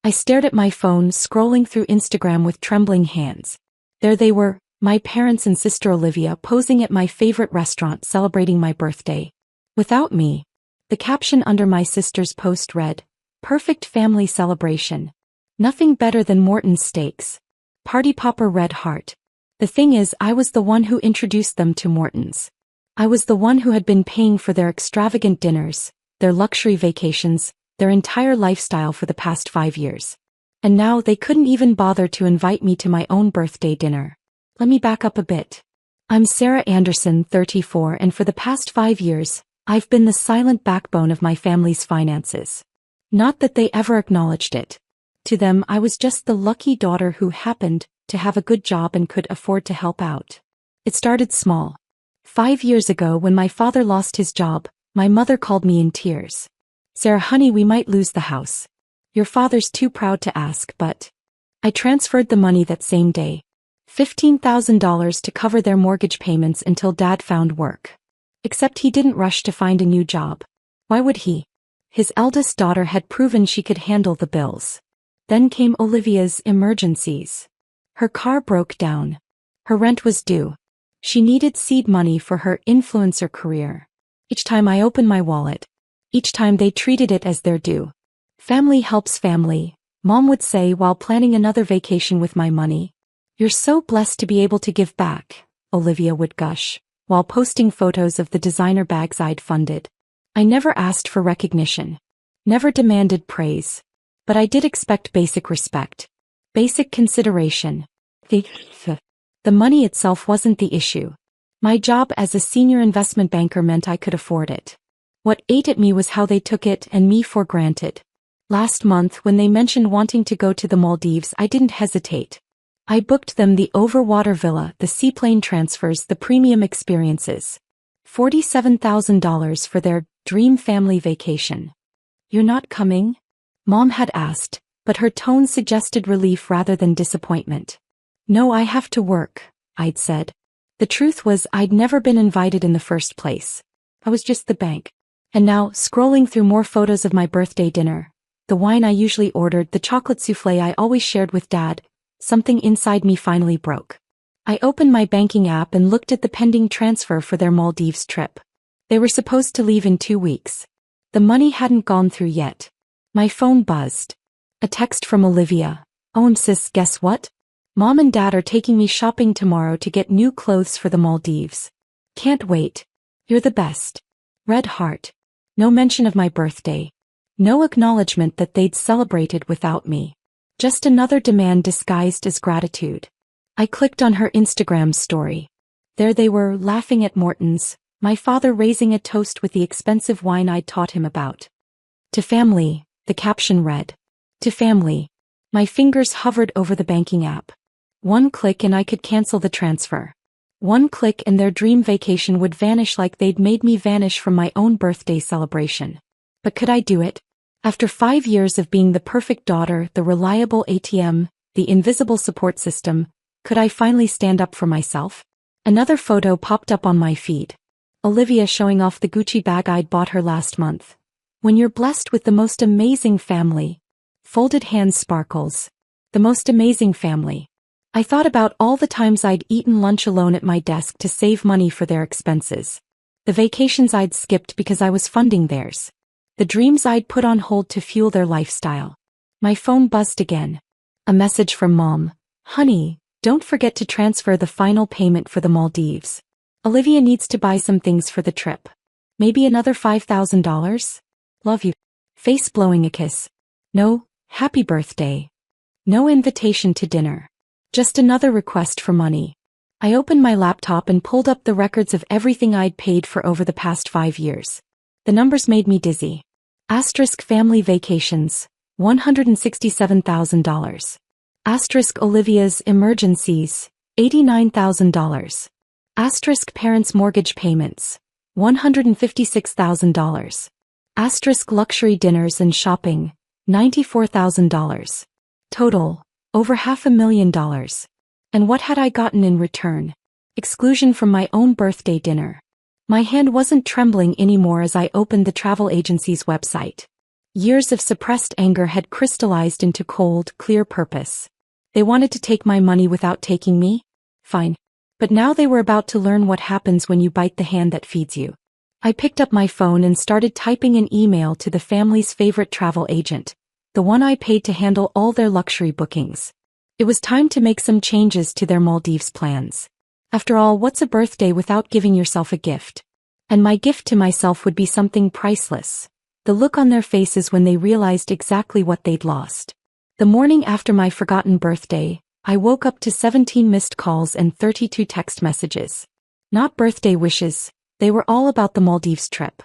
I stared at my phone, scrolling through Instagram with trembling hands. There they were, my parents and sister Olivia posing at my favorite restaurant celebrating my birthday. Without me. The caption under my sister's post read, "Perfect family celebration. Nothing better than Morton's steaks. Party popper red heart." The thing is, I was the one who introduced them to Morton's. I was the one who had been paying for their extravagant dinners, their luxury vacations, their entire lifestyle for the past 5 years. And now they couldn't even bother to invite me to my own birthday dinner. Let me back up a bit. I'm Sarah Anderson, 34, and for the past 5 years, I've been the silent backbone of my family's finances. Not that they ever acknowledged it. To them, I was just the lucky daughter who happened to have a good job and could afford to help out. It started small. 5 years ago, when my father lost his job, my mother called me in tears. "Sarah, honey, we might lose the house. Your father's too proud to ask, but..." I transferred the money that same day. $15,000 to cover their mortgage payments until Dad found work. Except he didn't rush to find a new job. Why would he? His eldest daughter had proven she could handle the bills. Then came Olivia's emergencies. Her car broke down. Her rent was due. She needed seed money for her influencer career. Each time I opened my wallet, each time they treated it as their due. "Family helps family," Mom would say while planning another vacation with my money. "You're so blessed to be able to give back," Olivia would gush, while posting photos of the designer bags I'd funded. I never asked for recognition. Never demanded praise. But I did expect basic respect. Basic consideration. The money itself wasn't the issue. My job as a senior investment banker meant I could afford it. What ate at me was how they took it and me for granted. Last month, when they mentioned wanting to go to the Maldives, I didn't hesitate. I booked them the overwater villa, the seaplane transfers, the premium experiences. $47,000 for their dream family vacation. "You're not coming?" Mom had asked, but her tone suggested relief rather than disappointment. "No, I have to work," I'd said. The truth was, I'd never been invited in the first place. I was just the bank. And now, scrolling through more photos of my birthday dinner, the wine I usually ordered, the chocolate souffle I always shared with Dad, something inside me finally broke. I opened my banking app and looked at the pending transfer for their Maldives trip. They were supposed to leave in 2 weeks. The money hadn't gone through yet. My phone buzzed. A text from Olivia. "Oh, sis, guess what? Mom and Dad are taking me shopping tomorrow to get new clothes for the Maldives. Can't wait. You're the best. Red heart." No mention of my birthday. No acknowledgement that they'd celebrated without me. Just another demand disguised as gratitude. I clicked on her Instagram story. There they were, laughing at Morton's, my father raising a toast with the expensive wine I'd taught him about. "To family," the caption read. "To family." My fingers hovered over the banking app. One click and I could cancel the transfer. One click and their dream vacation would vanish like they'd made me vanish from my own birthday celebration. But could I do it? After 5 years of being the perfect daughter, the reliable ATM, the invisible support system, could I finally stand up for myself? Another photo popped up on my feed. Olivia showing off the Gucci bag I'd bought her last month. "When you're blessed with the most amazing family." Folded hands sparkles. The most amazing family. I thought about all the times I'd eaten lunch alone at my desk to save money for their expenses. The vacations I'd skipped because I was funding theirs. The dreams I'd put on hold to fuel their lifestyle. My phone buzzed again. A message from Mom. "Honey, don't forget to transfer the final payment for the Maldives. Olivia needs to buy some things for the trip. Maybe another $5,000? Love you." Face blowing a kiss. No, happy birthday. No invitation to dinner. Just another request for money. I opened my laptop and pulled up the records of everything I'd paid for over the past 5 years. The numbers made me dizzy. Asterisk family vacations, $167,000. Asterisk Olivia's emergencies, $89,000. Asterisk parents' mortgage payments, $156,000. Asterisk luxury dinners and shopping, $94,000. Total, over $500,000. And what had I gotten in return? Exclusion from my own birthday dinner. My hand wasn't trembling anymore as I opened the travel agency's website. Years of suppressed anger had crystallized into cold, clear purpose. They wanted to take my money without taking me? Fine. But now they were about to learn what happens when you bite the hand that feeds you. I picked up my phone and started typing an email to the family's favorite travel agent, the one I paid to handle all their luxury bookings. It was time to make some changes to their Maldives plans. After all, what's a birthday without giving yourself a gift? And my gift to myself would be something priceless. The look on their faces when they realized exactly what they'd lost. The morning after my forgotten birthday, I woke up to 17 missed calls and 32 text messages. Not birthday wishes, they were all about the Maldives trip.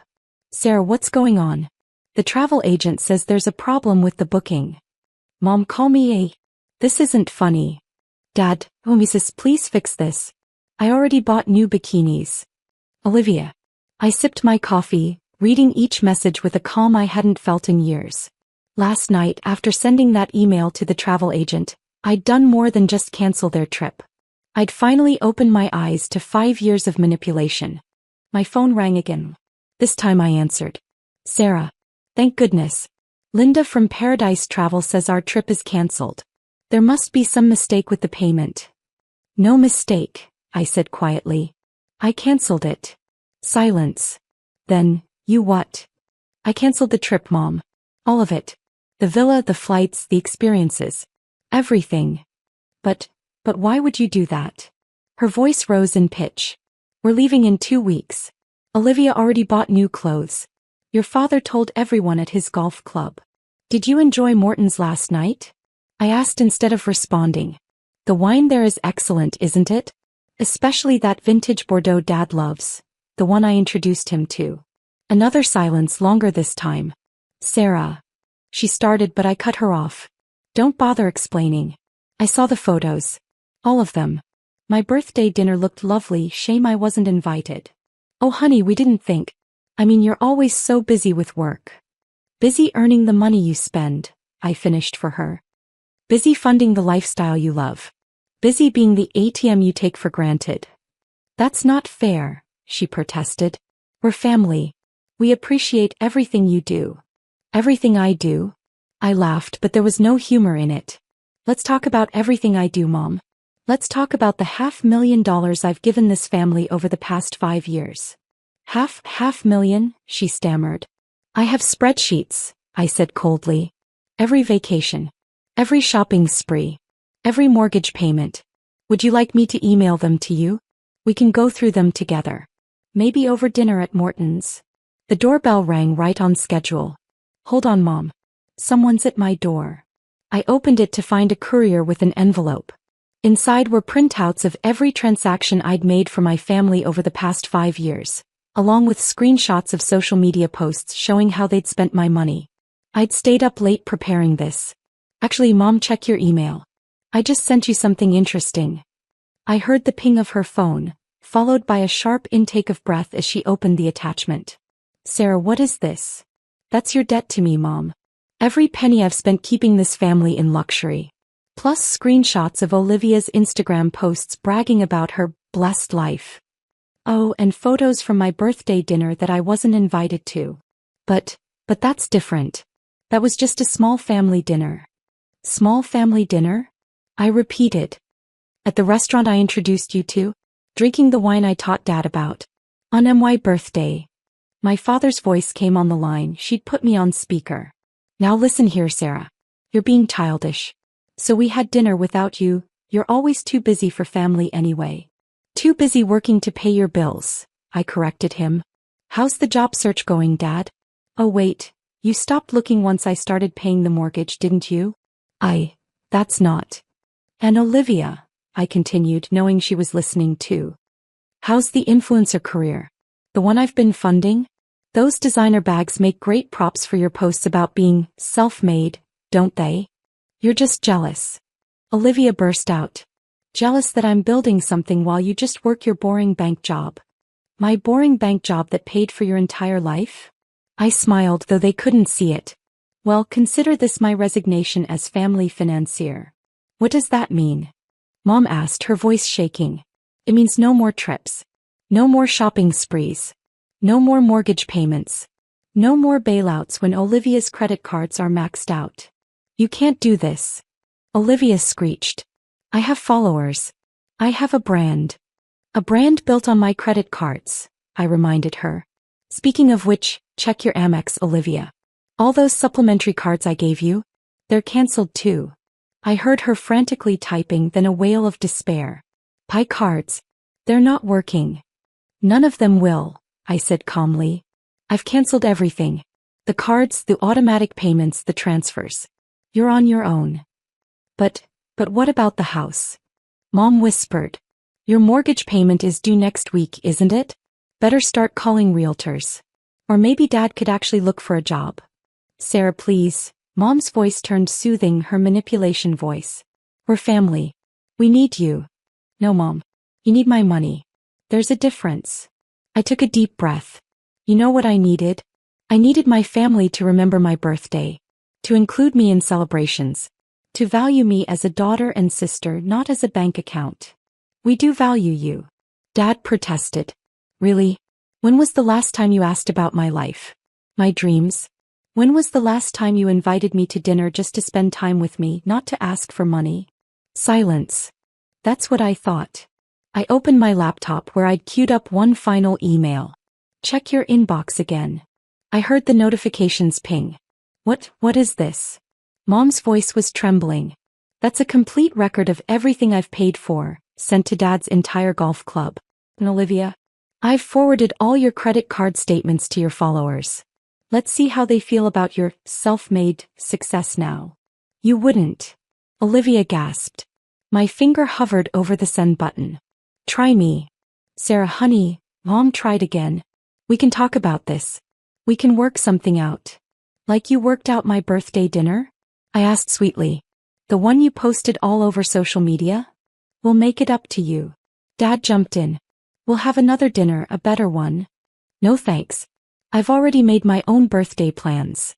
Sarah, what's going on? The travel agent says there's a problem with the booking. Mom, call me a... This isn't funny. Dad, Mrs. please fix this. I already bought new bikinis. Olivia. I sipped my coffee, reading each message with a calm I hadn't felt in years. Last night, after sending that email to the travel agent, I'd done more than just cancel their trip. I'd finally opened my eyes to 5 years of manipulation. My phone rang again. This time I answered. Sarah. Thank goodness. Linda from Paradise Travel says our trip is cancelled. There must be some mistake with the payment. No mistake, I said quietly. I cancelled it. Silence. Then, you what? I cancelled the trip, Mom. All of it. The villa, the flights, the experiences. Everything. But why would you do that? Her voice rose in pitch. We're leaving in 2 weeks. Olivia already bought new clothes. Your father told everyone at his golf club. Did you enjoy Morton's last night? I asked instead of responding. The wine there is excellent, isn't it? Especially that vintage Bordeaux Dad loves. The one I introduced him to. Another silence, longer this time. Sarah. She started, but I cut her off. Don't bother explaining. I saw the photos. All of them. My birthday dinner looked lovely, shame I wasn't invited. Oh honey, we didn't think. I mean, you're always so busy with work. Busy earning the money you spend, I finished for her. Busy funding the lifestyle you love. Busy being the ATM you take for granted. That's not fair, she protested. We're family. We appreciate everything you do. Everything I do? I laughed, but there was no humor in it. Let's talk about everything I do, Mom. Let's talk about the $500,000 I've given this family over the past 5 years. Half million, she stammered. I have spreadsheets, I said coldly. Every vacation. Every shopping spree. Every mortgage payment. Would you like me to email them to you? We can go through them together. Maybe over dinner at Morton's. The doorbell rang right on schedule. Hold on, Mom. Someone's at my door. I opened it to find a courier with an envelope. Inside were printouts of every transaction I'd made for my family over the past 5 years, along with screenshots of social media posts showing how they'd spent my money. I'd stayed up late preparing this. Actually, Mom, check your email. I just sent you something interesting. I heard the ping of her phone, followed by a sharp intake of breath as she opened the attachment. Sarah, what is this? That's your debt to me, Mom. Every penny I've spent keeping this family in luxury. Plus screenshots of Olivia's Instagram posts bragging about her blessed life. Oh, and photos from my birthday dinner that I wasn't invited to. But that's different. That was just a small family dinner. Small family dinner? I repeated. At the restaurant I introduced you to, drinking the wine I taught Dad about. On my birthday. My father's voice came on the line. She'd put me on speaker. Now listen here, Sarah. You're being childish. So we had dinner without you. You're always too busy for family anyway. Too busy working to pay your bills, I corrected him. How's the job search going, Dad? Oh wait, you stopped looking once I started paying the mortgage, didn't you? That's not. And Olivia, I continued, knowing she was listening too. How's the influencer career? The one I've been funding? Those designer bags make great props for your posts about being self-made, don't they? You're just jealous. Olivia burst out. Jealous that I'm building something while you just work your boring bank job. My boring bank job that paid for your entire life? I smiled, though they couldn't see it. Well, consider this my resignation as family financier. What does that mean? Mom asked, her voice shaking. It means no more trips. No more shopping sprees. No more mortgage payments. No more bailouts when Olivia's credit cards are maxed out. You can't do this. Olivia screeched. I have followers. I have a brand. A brand built on my credit cards, I reminded her. Speaking of which, check your Amex, Olivia. All those supplementary cards I gave you? They're cancelled too. I heard her frantically typing, then a wail of despair. Pi cards. They're not working. None of them will, I said calmly. I've cancelled everything. The cards, the automatic payments, the transfers. You're on your own. But what about the house? Mom whispered. Your mortgage payment is due next week, isn't it? Better start calling realtors. Or maybe Dad could actually look for a job. Sarah, please. Mom's voice turned soothing, her manipulation voice. We're family. We need you. No, Mom. You need my money. There's a difference. I took a deep breath. You know what I needed? I needed my family to remember my birthday. To include me in celebrations. To value me as a daughter and sister, not as a bank account. We do value you. Dad protested. Really? When was the last time you asked about my life? My dreams? When was the last time you invited me to dinner just to spend time with me, not to ask for money? Silence. That's what I thought. I opened my laptop where I'd queued up one final email. Check your inbox again. I heard the notifications ping. What is this? Mom's voice was trembling. That's a complete record of everything I've paid for, sent to Dad's entire golf club. And Olivia, I've forwarded all your credit card statements to your followers. Let's see how they feel about your self-made success now. You wouldn't. Olivia gasped. My finger hovered over the send button. Try me. Sarah, honey, Mom tried again. We can talk about this. We can work something out. Like you worked out my birthday dinner? I asked sweetly. The one you posted all over social media? We'll make it up to you. Dad jumped in. We'll have another dinner, a better one. No thanks. I've already made my own birthday plans.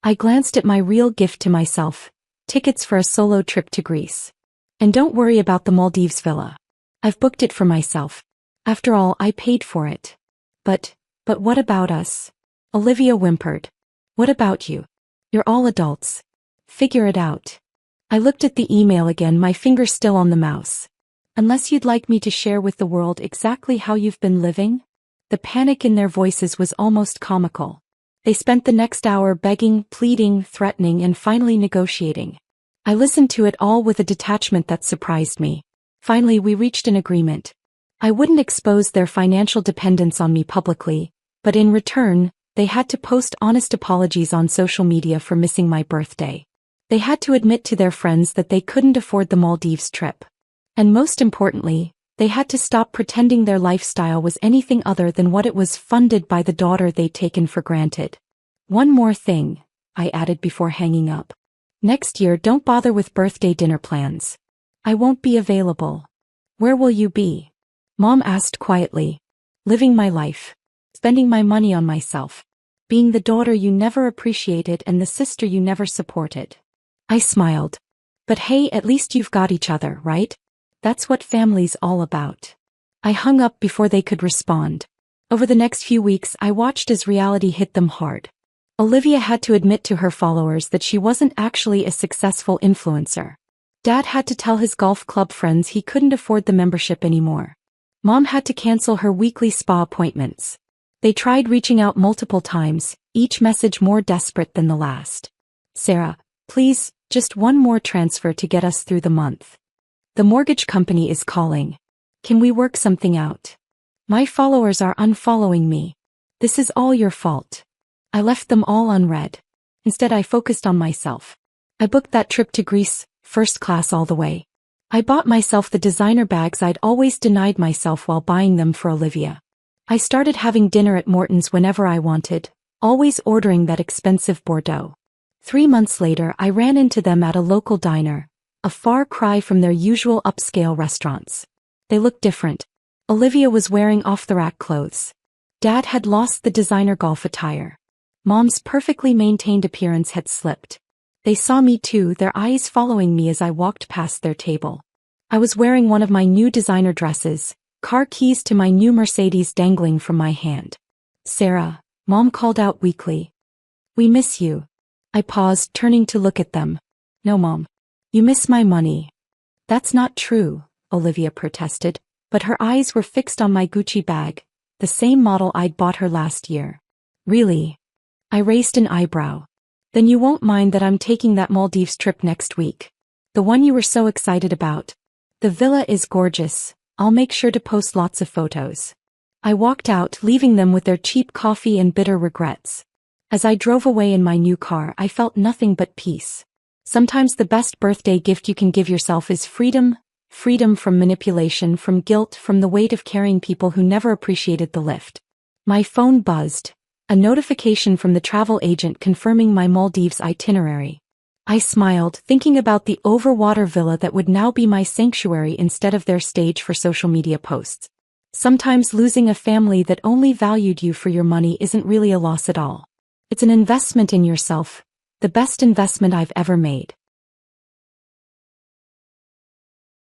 I glanced at my real gift to myself. Tickets for a solo trip to Greece. And don't worry about the Maldives villa. I've booked it for myself. After all, I paid for it. But what about us? Olivia whimpered. What about you? You're all adults. Figure it out. I looked at the email again, my finger still on the mouse. Unless you'd like me to share with the world exactly how you've been living? The panic in their voices was almost comical. They spent the next hour begging, pleading, threatening, and finally negotiating. I listened to it all with a detachment that surprised me. Finally, we reached an agreement. I wouldn't expose their financial dependence on me publicly, but in return, they had to post honest apologies on social media for missing my birthday. They had to admit to their friends that they couldn't afford the Maldives trip. And most importantly, they had to stop pretending their lifestyle was anything other than what it was, funded by the daughter they'd taken for granted. One more thing, I added before hanging up. Next year, don't bother with birthday dinner plans. I won't be available. Where will you be? Mom asked quietly. Living my life. Spending my money on myself. Being the daughter you never appreciated and the sister you never supported. I smiled. But hey, at least you've got each other, right? That's what family's all about. I hung up before they could respond. Over the next few weeks, I watched as reality hit them hard. Olivia had to admit to her followers that she wasn't actually a successful influencer. Dad had to tell his golf club friends he couldn't afford the membership anymore. Mom had to cancel her weekly spa appointments. They tried reaching out multiple times, each message more desperate than the last. Sarah, please, just one more transfer to get us through the month. The mortgage company is calling. Can we work something out? My followers are unfollowing me. This is all your fault. I left them all unread. Instead, I focused on myself. I booked that trip to Greece, first class all the way. I bought myself the designer bags I'd always denied myself while buying them for Olivia. I started having dinner at Morton's whenever I wanted, always ordering that expensive Bordeaux. 3 months later, I ran into them at a local diner, a far cry from their usual upscale restaurants. They looked different. Olivia was wearing off-the-rack clothes. Dad had lost the designer golf attire. Mom's perfectly maintained appearance had slipped. They saw me too, their eyes following me as I walked past their table. I was wearing one of my new designer dresses, car keys to my new Mercedes dangling from my hand. Sarah, Mom called out weakly. We miss you. I paused, turning to look at them. No, Mom. You miss my money. That's not true, Olivia protested, but her eyes were fixed on my Gucci bag, the same model I'd bought her last year. Really? I raised an eyebrow. Then you won't mind that I'm taking that Maldives trip next week. The one you were so excited about. The villa is gorgeous. I'll make sure to post lots of photos. I walked out, leaving them with their cheap coffee and bitter regrets. As I drove away in my new car, I felt nothing but peace. Sometimes the best birthday gift you can give yourself is freedom. Freedom from manipulation, from guilt, from the weight of carrying people who never appreciated the lift. My phone buzzed. A notification from the travel agent confirming my Maldives itinerary. I smiled, thinking about the overwater villa that would now be my sanctuary instead of their stage for social media posts. Sometimes losing a family that only valued you for your money isn't really a loss at all. It's an investment in yourself, the best investment I've ever made.